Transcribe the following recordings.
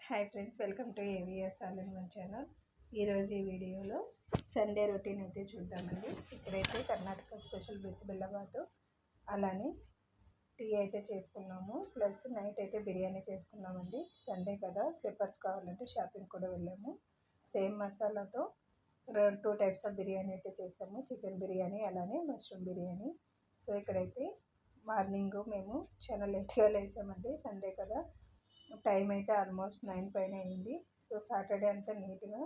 Hi friends, welcome to AVS all in one channel. ఈరోజు ఈ వీడియోలో సండే రొటీన్ అయితే చూద్దామండి. ఇక్కడైతే కర్ణాటక స్పెషల్ బిసిబెల్లబాత్, అలానే టీ అయితే చేసుకున్నాము. ప్లస్ నైట్ అయితే బిర్యానీ చేసుకున్నామండి. సండే కదా, స్లిప్పర్స్ కావాలంటే షాపింగ్ కూడా వెళ్ళాము. సేమ్ మసాలాతో 2 టైప్స్ ఆఫ్ బిర్యానీ అయితే చేసాము. చికెన్ బిర్యానీ, అలానే మష్రూమ్ బిర్యానీ. సో ఇక్కడైతే మార్నింగ్ మేము చాలా లేట్గా లేసామండి. సండే కదా, టైం అయితే ఆల్మోస్ట్ 9 పైన అయింది. సో సాటర్డే అంతా నీట్గా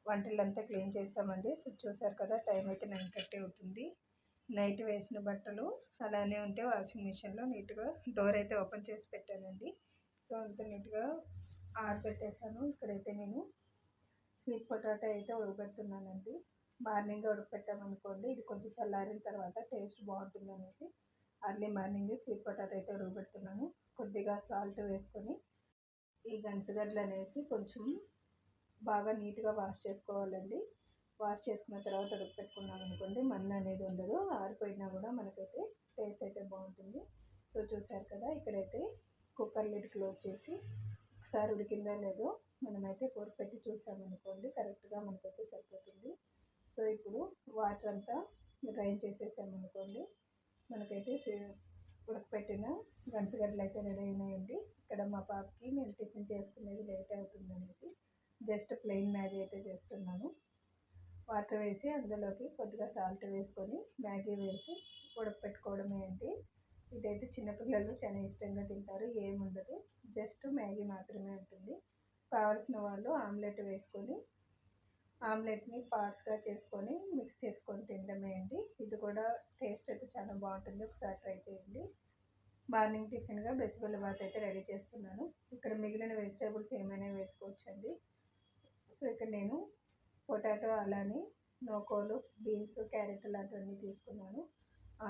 వంటలంతా క్లీన్ చేసామండి. సో చూసారు కదా, టైం అయితే 9:30 అవుతుంది. నైట్ వేసిన బట్టలు అలానే ఉంటే వాషింగ్ మిషన్లో నీట్గా డోర్ అయితే ఓపెన్ చేసి పెట్టానండి. సో అంత నీట్గా ఆరబెట్టేసాను. ఇక్కడైతే నేను స్వీట్ పొటాటో అయితే ఉడకబెడుతున్నానండి. మార్నింగ్ ఉడకపెట్టామనుకోండి, ఇది కొంచెం చల్లారిన తర్వాత టేస్ట్ బాగుంటుంది అనేసి అర్లీ మార్నింగ్ స్వీట్ పొటాటో అయితే ఉడకబెడుతున్నాను. కొద్దిగా సాల్ట్ వేసుకొని ఈ గంచగడ్డలు అనేసి కొంచెం బాగా నీట్గా వాష్ చేసుకోవాలండి. వాష్ చేసుకున్న తర్వాత ఉడకపెట్టుకున్నాం అనుకోండి, మన్ను అనేది ఉండదు. ఆరిపోయినా కూడా మనకైతే టేస్ట్ అయితే బాగుంటుంది. సో చూసారు కదా, ఇక్కడైతే కుక్కర్ లిడ్ క్లోజ్ చేసి ఒకసారి ఉడికిందో లేదో మనమైతే కూర పెట్టి చూసామనుకోండి, కరెక్ట్గా మనకైతే సరిపోతుంది. సో ఇప్పుడు వాటర్ అంతా డ్రైన్ చేసేసామనుకోండి, మనకైతే ఉడకపెట్టిన గంచగడ్డలు అయితే రెడీ అయినాయండి. ఇక్కడ మా పాపకి నేను టిఫిన్ చేసుకునేది లేట్ అవుతుందనేసి జస్ట్ ప్లెయిన్ మ్యాగీ అయితే చేస్తున్నాను. వాటర్ వేసి అందులోకి కొద్దిగా సాల్ట్ వేసుకొని మ్యాగీ వేసి ఉడకపెట్టుకోవడమే అండి. ఇదైతే చిన్నపిల్లలు చాలా ఇష్టంగా తింటారు. ఏముండదు, జస్ట్ మ్యాగీ మాత్రమే ఉంటుంది. కావాల్సిన వాళ్ళు ఆమ్లెట్ వేసుకొని ఆమ్లెట్ని పార్ట్స్గా చేసుకొని మిక్స్ చేసుకొని తినడమే అండి. ఇది కూడా టేస్ట్ అయితే చాలా బాగుంటుంది. ఒకసారి ట్రై చేయండి. మార్నింగ్ టిఫిన్గా బిసిబెల్లబాత్ అయితే రెడీ చేస్తున్నాను. ఇక్కడ మిగిలిన వెజిటేబుల్స్ ఏమైనా వేసుకోవచ్చండి. సో ఇక్కడ నేను పొటాటో, అలానే నూకోలు, బీన్స్, క్యారెట్ లాంటివన్నీ తీసుకున్నాను.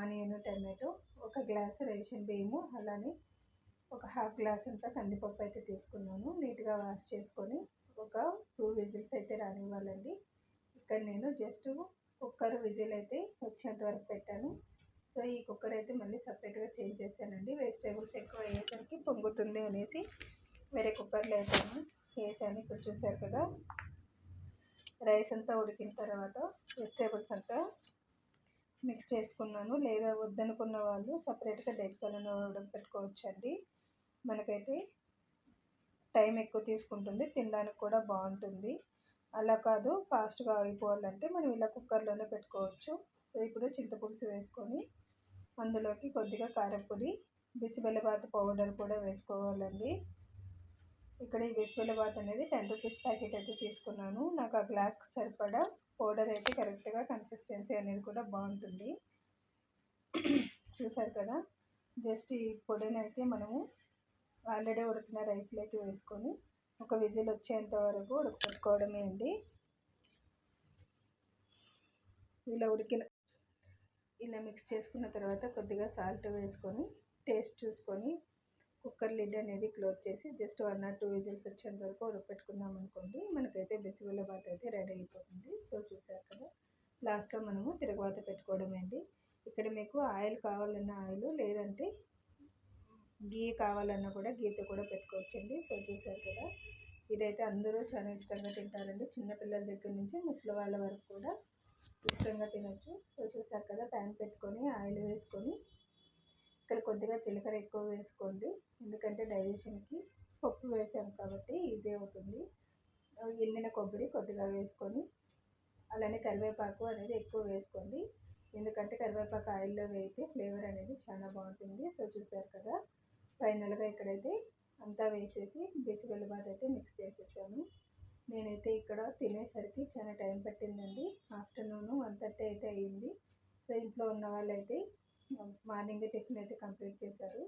ఆనియన్, టమాటో, 1 గ్లాసు రేషన్ బియ్యము, అలానే ఒక హాఫ్ గ్లాస్ అంతా కందిపప్పు అయితే తీసుకున్నాను. నీట్గా వాష్ చేసుకొని ఒక 2 విజిల్స్ అయితే రానివ్వాలండి. ఇక్కడ నేను జస్ట్ కుక్కర్ విజిల్ అయితే వచ్చేంత వరకు పెట్టాను. సో ఈ కుక్కర్ అయితే మళ్ళీ సపరేట్గా చేంజ్ చేశానండి. వెజిటేబుల్స్ ఎక్కువ అయ్యేసరికి పొంగుతుంది అనేసి వేరే కుక్కర్లో అయితే వేసాను. ఇప్పుడు చూసారు కదా, రైస్ అంతా ఉడికిన తర్వాత వెజిటేబుల్స్ అంతా మిక్స్ చేసుకున్నాను. లేదా వద్దనుకున్న వాళ్ళు సపరేట్గా డెక్సాలను ఉడకపెట్టుకోవచ్చండి. మనకైతే టైం ఎక్కువ తీసుకుంటుంది, తినడానికి కూడా బాగుంటుంది. అలా కాదు, ఫాస్ట్గా అయిపోవాలంటే మనం ఇలా కుక్కర్లోనే పెట్టుకోవచ్చు. సో ఇప్పుడు చింతపులుసు వేసుకొని అందులోకి కొద్దిగా కారపొడి, బిసిబెల్లబాత్ పౌడర్ కూడా వేసుకోవాలండి. ఇక్కడ ఈ బిసిబెల్లబాత్ అనేది 10 రూపీస్ ప్యాకెట్ అయితే తీసుకున్నాను. నాకు ఆ గ్లాస్కి సరిపడా పౌడర్ అయితే కరెక్ట్గా కన్సిస్టెన్సీ అనేది కూడా బాగుంటుంది. చూసారు కదా, జస్ట్ ఈ పొడిని అయితే మనము ఆల్రెడీ ఉడికిన రైస్లోకి వేసుకొని ఒక విజిల్ వచ్చేంత వరకు ఉడకపెట్టుకోవడమే అండి. ఇలా మిక్స్ చేసుకున్న తర్వాత కొద్దిగా సాల్ట్ వేసుకొని టేస్ట్ చూసుకొని కుక్కర్ లిడ్ అనేది క్లోజ్ చేసి జస్ట్ 1 or 2 విజిల్స్ వచ్చేంత వరకు ఉడకపెట్టుకున్నాం అనుకోండి, మనకైతే బిసిబెల్లబాత్ అయితే రెడీ అయిపోతుంది. సో చూసారు కదా, లాస్ట్లో మనము తిరగబాత పెట్టుకోవడమే అండి. ఇక్కడ మీకు ఆయిల్ కావాలన్నా ఆయిల్, లేదంటే గీ కావాలన్నా కూడా గీతో కూడా పెట్టుకోవచ్చండి. సో చూసారు కదా, ఇదైతే అందరూ చాలా ఇష్టంగా తింటారండి. చిన్నపిల్లల దగ్గర నుంచి ముసలి వాళ్ళ వరకు కూడా ఇష్టంగా తినచ్చు. సో చూసారు కదా, ప్యాన్ పెట్టుకొని ఆయిల్ వేసుకొని ఇక్కడ కొద్దిగా జీలకర్ర ఎక్కువ వేసుకోండి, ఎందుకంటే డైజెషన్కి పప్పు వేసాం కాబట్టి ఈజీ అవుతుంది. ఎండిన కొబ్బరి కొద్దిగా వేసుకొని, అలానే కరివేపాకు అనేది ఎక్కువ వేసుకోండి, ఎందుకంటే కరివేపాకు ఆయిల్లో వేయితే ఫ్లేవర్ అనేది చాలా బాగుంటుంది. సో చూసారు కదా, ఫైనల్గా ఇక్కడైతే అంతా వేసేసి బిసిబెల్లబాత్ అయితే మిక్స్ చేసేసాను. నేనైతే ఇక్కడ తినేసరికి చాలా టైం పట్టిందండి. ఆఫ్టర్నూన్ 1:30 అయితే అయ్యింది. సో ఇంట్లో ఉన్న వాళ్ళైతే మార్నింగ్ టిఫిన్ అయితే కంప్లీట్ చేశారు.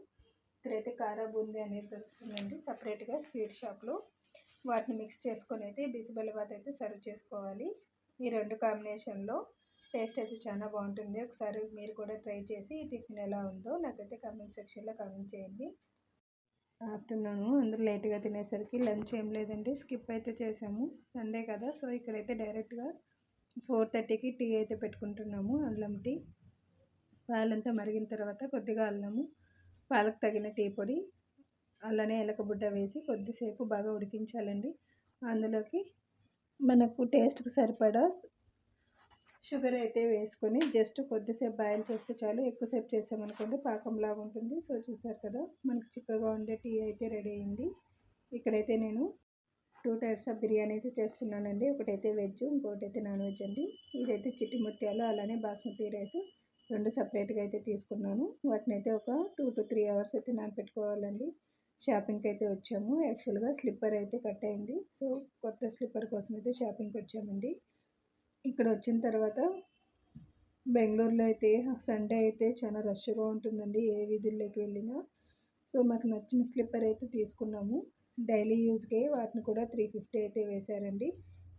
ఇక్కడైతే కారా బూందీ అనేది దొరుకుతుందండి సపరేట్గా స్వీట్ షాప్లో. వాటిని మిక్స్ చేసుకొని అయితే బిసిబెల్లబాత్ అయితే సర్వ్ చేసుకోవాలి. ఈ 2 కాంబినేషన్లో టేస్ట్ అయితే చాలా బాగుంటుంది. ఒకసారి మీరు కూడా ట్రై చేసి ఈ టిఫిన్ ఎలా ఉందో నాకైతే కామెంట్ సెక్షన్లో కామెంట్ చేయండి. ఆఫ్టర్నూన్ అందరూ లేట్గా తినేసరికి లంచ్ ఏం లేదండి, స్కిప్ అయితే చేసాము. సండే కదా, సో ఇక్కడైతే డైరెక్ట్గా 4:30కి టీ అయితే పెట్టుకుంటున్నాము. అల్లం టీ. పాలంతా మరిగిన తర్వాత కొద్దిగా అల్లము, పాలకు తగిన టీ పొడి, అలానే ఎలకబుడ్డ వేసి కొద్దిసేపు బాగా ఉడికించాలండి. అందులోకి మనకు టేస్ట్కి సరిపడా షుగర్ అయితే వేసుకొని జస్ట్ కొద్దిసేపు బాయిల్ చేస్తే చాలు. ఎక్కువసేపు చేసామనుకోండి పాకంలాగా ఉంటుంది. సో చూసారు కదా, మనకు చిక్కగా ఉండే టీ అయితే రెడీ అయింది. ఇక్కడైతే నేను 2 టైప్స్ ఆఫ్ బిర్యానీ అయితే చేస్తున్నానండి. ఒకటైతే వెజ్, ఇంకోటి అయితే నాన్ వెజ్ అండి. ఇదైతే చిట్టి ముత్యాలు అలానే బాస్మతి రైస్ రెండు సపరేట్గా అయితే తీసుకున్నాను. వాటిని అయితే ఒక 2 to 3 అవర్స్ అయితే నానపెట్టుకోవాలండి. షాపింగ్కి అయితే వచ్చాము. యాక్చువల్గా స్లిప్పర్ అయితే కట్ అయింది. సో కొత్త స్లిప్పర్ కోసం అయితే షాపింగ్కి వచ్చామండి. ఇక్కడ వచ్చిన తర్వాత బెంగళూరులో అయితే సండే అయితే చాలా రష్గా ఉంటుందండి, ఏ వీధుల్లోకి వెళ్ళినా. సో మాకు నచ్చిన స్లిప్పర్ అయితే తీసుకున్నాము. డైలీ యూజ్కి వాటిని కూడా 350 అయితే వేశారండి.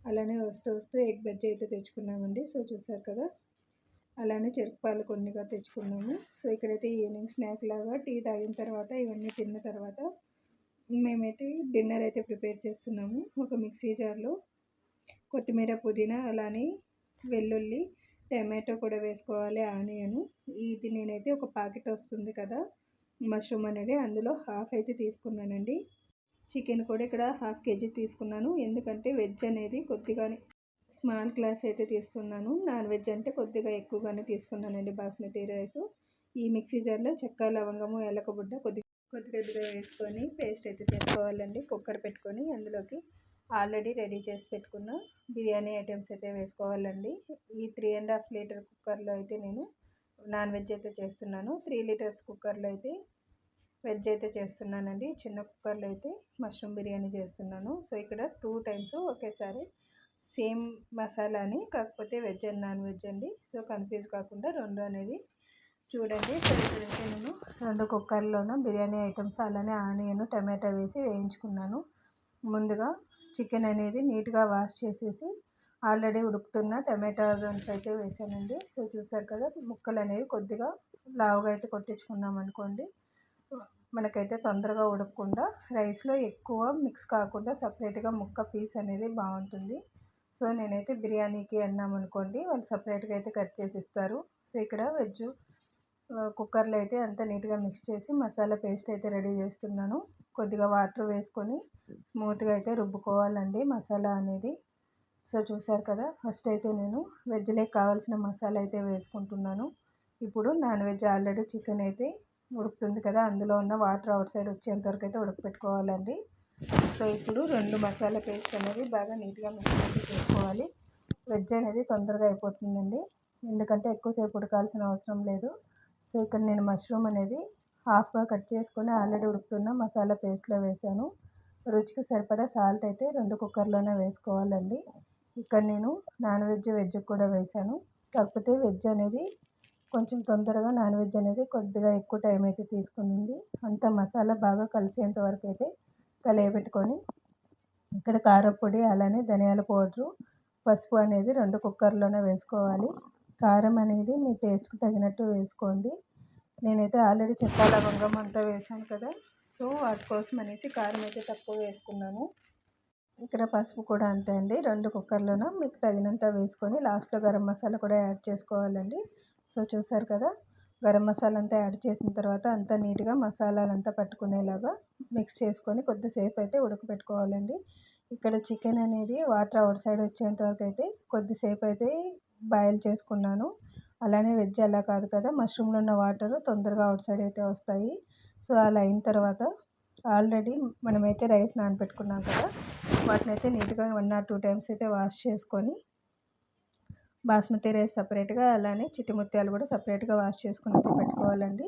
అలానే వస్తూ వస్తూ ఎగ్ బజ్జీ అయితే తెచ్చుకున్నామండి. సో చూసారు కదా, అలానే చెరుకు పాలు కొన్నిగా తెచ్చుకున్నాము. సో ఇక్కడైతే ఈవినింగ్ స్నాక్ లాగా టీ తాగిన తర్వాత ఇవన్నీ తిన్న తర్వాత మేమైతే డిన్నర్ అయితే ప్రిపేర్ చేస్తున్నాము. ఒక మిక్సీ జార్లో కొత్తిమీర, పుదీనా, అలానే వెల్లుల్లి, టమాటో కూడా వేసుకోవాలి, ఆనియన్. ఇది నేనైతే ఒక ప్యాకెట్ వస్తుంది కదా మష్రూమ్ అనేది, అందులో హాఫ్ అయితే తీసుకున్నానండి. చికెన్ కూడా ఇక్కడ 1/2 kg తీసుకున్నాను. ఎందుకంటే వెజ్ అనేది కొద్దిగానే స్మాల్ గ్లాస్ అయితే తీసుకున్నాను. నాన్ వెజ్ అంటే కొద్దిగా ఎక్కువగానే తీసుకున్నానండి బాస్మతి రైస్. ఈ మిక్సీ జార్లో చెక్క, లవంగము, ఏలకబుడ్డ కొద్దిగా వేసుకొని పేస్ట్ అయితే చేసుకోవాలండి. కుక్కర్ పెట్టుకొని అందులోకి ఆల్రెడీ రెడీ చేసి పెట్టుకున్న బిర్యానీ ఐటమ్స్ అయితే వేసుకోవాలండి. ఈ 3.5 లీటర్ కుక్కర్లో అయితే నేను నాన్ వెజ్ అయితే చేస్తున్నాను. 3 లీటర్స్ కుక్కర్లో అయితే వెజ్ అయితే చేస్తున్నానండి. చిన్న కుక్కర్లో అయితే మష్రూమ్ బిర్యానీ చేస్తున్నాను. సో ఇక్కడ 2 టైమ్స్ ఒకేసారి సేమ్ మసాలాని, కాకపోతే వెజ్ అండ్ నాన్ వెజ్ అండి. సో కన్ఫ్యూజ్ కాకుండా రెండు అనేది చూడండి. సో ఇక్కడైతే నేను 2 కుక్కర్లోనూ బిర్యానీ ఐటమ్స్ అలానే ఆనియన్, టమాటా వేసి వేయించుకున్నాను. ముందుగా చికెన్ అనేది నీట్గా వాష్ చేసేసి ఆల్రెడీ ఉడుకుతున్న టమాటోస్ అయితే వేసానండి. సో చూసారు కదా, ముక్కలు అనేవి కొద్దిగా లావుగా అయితే కొట్టించుకున్నాం అనుకోండి, మనకైతే తొందరగా ఉడకకుండా రైస్లో ఎక్కువ మిక్స్ కాకుండా సపరేట్గా ముక్క పీస్ అనేది బాగుంటుంది. సో నేనైతే బిర్యానీకి అన్నాం అనుకోండి, వాళ్ళు సపరేట్గా అయితే కట్ చేసి ఇస్తారు. సో ఇక్కడ వెజ్ కుక్కర్లో అయితే అంతా నీట్గా మిక్స్ చేసి మసాలా పేస్ట్ అయితే రెడీ చేస్తున్నాను. కొద్దిగా వాటర్ వేసుకొని స్మూత్గా అయితే రుబ్బుకోవాలండి మసాలా అనేది. సో చూసారు కదా, ఫస్ట్ అయితే నేను వెజ్లోకి కావాల్సిన మసాలా అయితే వేసుకుంటున్నాను. ఇప్పుడు నాన్ వెజ్ ఆల్రెడీ చికెన్ అయితే ఉడుకుతుంది కదా, అందులో ఉన్న వాటర్ అవుట్ సైడ్ వచ్చేంత వరకు అయితే ఉడకపెట్టుకోవాలండి. సో ఇప్పుడు 2 మసాలా పేస్ట్ అనేది బాగా నీట్గా మిక్స్ అయితే చేసుకోవాలి. వెజ్ అనేది తొందరగా అయిపోతుందండి, ఎందుకంటే ఎక్కువసేపు ఉడకాల్సిన అవసరం లేదు. సో ఇక్కడ నేను మష్రూమ్ అనేది హాఫ్గా కట్ చేసుకొని ఆల్రెడీ ఉడుకుతున్న మసాలా పేస్ట్లో వేసాను. రుచికి సరిపడా సాల్ట్ అయితే 2 కుక్కర్లోనే వేసుకోవాలండి. ఇక్కడ నేను నాన్ వెజ్, వెజ్ కూడా వేసాను. కాకపోతే వెజ్ అనేది కొంచెం తొందరగా, నాన్ వెజ్ అనేది కొద్దిగా ఎక్కువ టైం అయితే తీసుకుంది. అంత మసాలా బాగా కలిసేంత వరకు అయితే కలియబెట్టుకొని ఇక్కడ కారపొడి అలానే ధనియాల పౌడరు, పసుపు అనేది 2 కుక్కర్లోనే వేసుకోవాలి. కారం అనేది మీ టేస్ట్కి తగినట్టు వేసుకోండి. నేనైతే ఆల్రెడీ చెక్క, లవంగం అంతా వేసాను కదా, సో వాటి కోసం అనేసి కారం అయితే తక్కువ వేసుకున్నాను. ఇక్కడ పసుపు కూడా అంతే అండి, 2 కుక్కర్లోనూ మీకు తగినంత వేసుకొని లాస్ట్లో గరం మసాలా కూడా యాడ్ చేసుకోవాలండి. సో చూసారు కదా, గరం మసాలా అంతా యాడ్ చేసిన తర్వాత అంతా నీట్గా మసాలాలంతా పట్టుకునేలాగా మిక్స్ చేసుకొని కొద్దిసేపు అయితే ఉడకపెట్టుకోవాలండి. ఇక్కడ చికెన్ అనేది వాటర్ అవుట్ సైడ్ వచ్చేంత వరకు అయితే కొద్దిసేపు అయితే బాయిల్ చేసుకున్నాను. అలానే వెజ్ అలా కాదు కదా, మష్రూమ్లో ఉన్న వాటర్ తొందరగా అవుట్ సైడ్ అయితే వస్తాయి. సో అలా అయిన తర్వాత ఆల్రెడీ మనమైతే రైస్ నానబెట్టుకున్నాం కదా, వాటిని అయితే నీట్గా 1 or 2 టైమ్స్ అయితే వాష్ చేసుకొని బాస్మతి రైస్ సపరేట్గా అలానే చిట్టి ముత్యాలు కూడా సపరేట్గా వాష్ చేసుకొని అయితే పెట్టుకోవాలండి.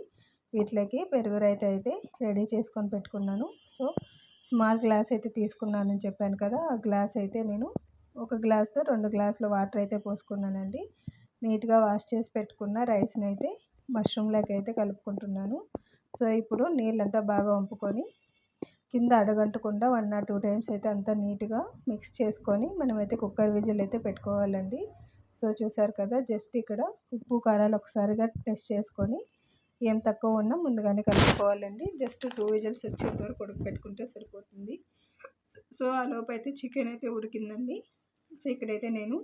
వీటిలోకి పెరుగు రైతా అయితే రెడీ చేసుకొని పెట్టుకున్నాను. సో స్మాల్ గ్లాస్ అయితే తీసుకున్నానని చెప్పాను కదా, ఆ గ్లాస్ అయితే నేను 1 గ్లాస్తో 2 గ్లాసుల వాటర్ అయితే పోసుకున్నానండి. నీట్గా వాష్ చేసి పెట్టుకున్న రైస్ని అయితే మష్రూమ్లోకి అయితే కలుపుకుంటున్నాను. సో ఇప్పుడు నీళ్ళంతా బాగా వంపుకొని కింద అడగంటకుండా 1 or 2 టైమ్స్ అయితే అంతా నీట్గా మిక్స్ చేసుకొని మనమైతే కుక్కర్ విజిల్ అయితే పెట్టుకోవాలండి. సో చూసారు కదా, జస్ట్ ఇక్కడ ఉప్పు కారాలు ఒకసారిగా టెస్ట్ చేసుకొని ఏం తక్కువ ఉన్నా ముందుగానే కలుపుకోవాలండి. జస్ట్ 2 విజిల్స్ వచ్చేంత వరకు ఉడకపెట్టుకుంటే సరిపోతుంది. సో ఆ లోపు అయితే చికెన్ అయితే ఉడికిందండి. సో ఇక్కడైతే నేను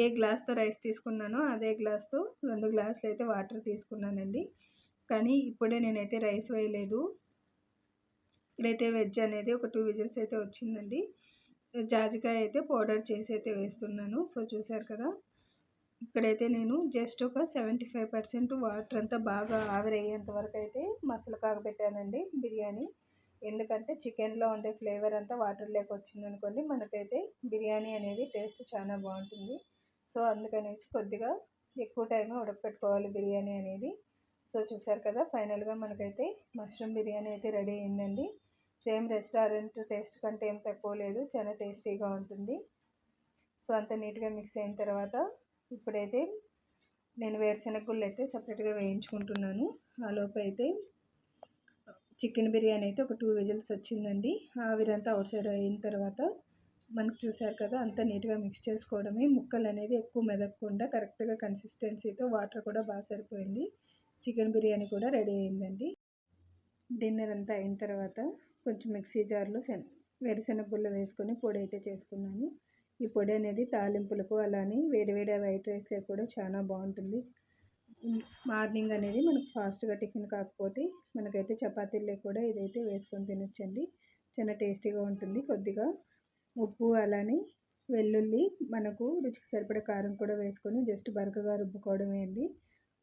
ఏ గ్లాస్తో రైస్ తీసుకున్నానో అదే గ్లాస్తో 2 గ్లాసులు అయితే వాటర్ తీసుకున్నానండి. కానీ ఇప్పుడే నేనైతే రైస్ వేయలేదు, ఇక్కడైతే వెజ్ అనేది ఒక 2 విజిల్స్ అయితే వచ్చిందండి. జాజికాయ అయితే పౌడర్ చేసి అయితే వేస్తున్నాను. సో చూసారు కదా, ఇక్కడైతే నేను జస్ట్ ఒక 75% వాటర్ అంతా బాగా ఆవిరయ్యేంత వరకు అయితే మసలు కాగబెట్టానండి బిర్యానీ. ఎందుకంటే చికెన్లో ఉండే ఫ్లేవర్ అంతా వాటర్ లేక వచ్చిందనుకోండి, మనకైతే బిర్యానీ అనేది టేస్ట్ చాలా బాగుంటుంది. సో అందుకనేసి కొద్దిగా ఎక్కువ టైం ఉడకపెట్టుకోవాలి బిర్యానీ అనేది. సో చూసారు కదా, ఫైనల్గా మనకైతే మష్రూమ్ బిర్యానీ అయితే రెడీ అయిందండి. సేమ్ రెస్టారెంట్ టేస్ట్ కంటే ఏం తక్కువ లేదు, చాలా టేస్టీగా ఉంటుంది. సో అంత నీట్గా మిక్స్ అయిన తర్వాత ఇప్పుడైతే నేను వేరుశెనగ గుళ్ళు అయితే సపరేట్గా వేయించుకుంటున్నాను. ఆ లోపు అయితే చికెన్ బిర్యానీ అయితే ఒక 2 విజిల్స్ వచ్చిందండి. ఆవిరంతా అవుట్ సైడ్ అయిన తర్వాత మనకు చూసారు కదా, అంతా నీట్గా మిక్స్ చేసుకోవడమే. ముక్కలు అనేది ఎక్కువ మెదగకుండా కరెక్ట్గా కన్సిస్టెన్సీతో వాటర్ కూడా బాగా సరిపోయింది. చికెన్ బిర్యానీ కూడా రెడీ అయిందండి. డిన్నర్ అంతా అయిన తర్వాత కొంచెం మిక్సీ జార్లో వేరుశెనగ గుళ్ళు వేసుకొని పొడి అయితే చేసుకున్నాను. ఈ పొడి అనేది తాలింపులకు అలానే వేడివేడి వైట్ రైస్లో కూడా చాలా బాగుంటుంది. మార్నింగ్ అనేది మనకు ఫాస్ట్గా టిఫిన్ కాకపోతే మనకైతే చపాతీల్లో కూడా ఇదైతే వేసుకొని తినొచ్చండి. చాలా టేస్టీగా ఉంటుంది. కొద్దిగా ఉప్పు అలానే వెల్లుల్లి మనకు రుచికి సరిపడే కారం కూడా వేసుకొని జస్ట్ బరకగా రుబ్బుకోవడమే అండి.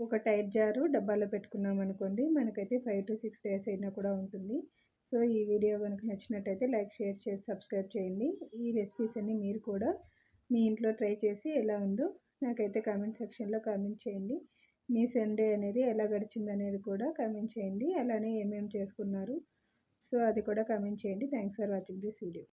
ఒక టైట్ జారు డబ్బాలో పెట్టుకున్నాం అనుకోండి, మనకైతే 5 to 6 days అయినా కూడా ఉంటుంది. సో ఈ వీడియో కనుక నచ్చినట్టయితే లైక్, షేర్ చేసి సబ్స్క్రైబ్ చేయండి. ఈ రెసిపీస్ అన్నీ మీరు కూడా మీ ఇంట్లో ట్రై చేసి ఎలా ఉందో నాకైతే కామెంట్ సెక్షన్లో కామెంట్ చేయండి. మీ సండే అనేది ఎలా గడిచింది అనేది కూడా కామెంట్ చేయండి. అలానే ఏమేమి చేసుకున్నారు సో అది కూడా కామెంట్ చేయండి. Thanks for watching this video.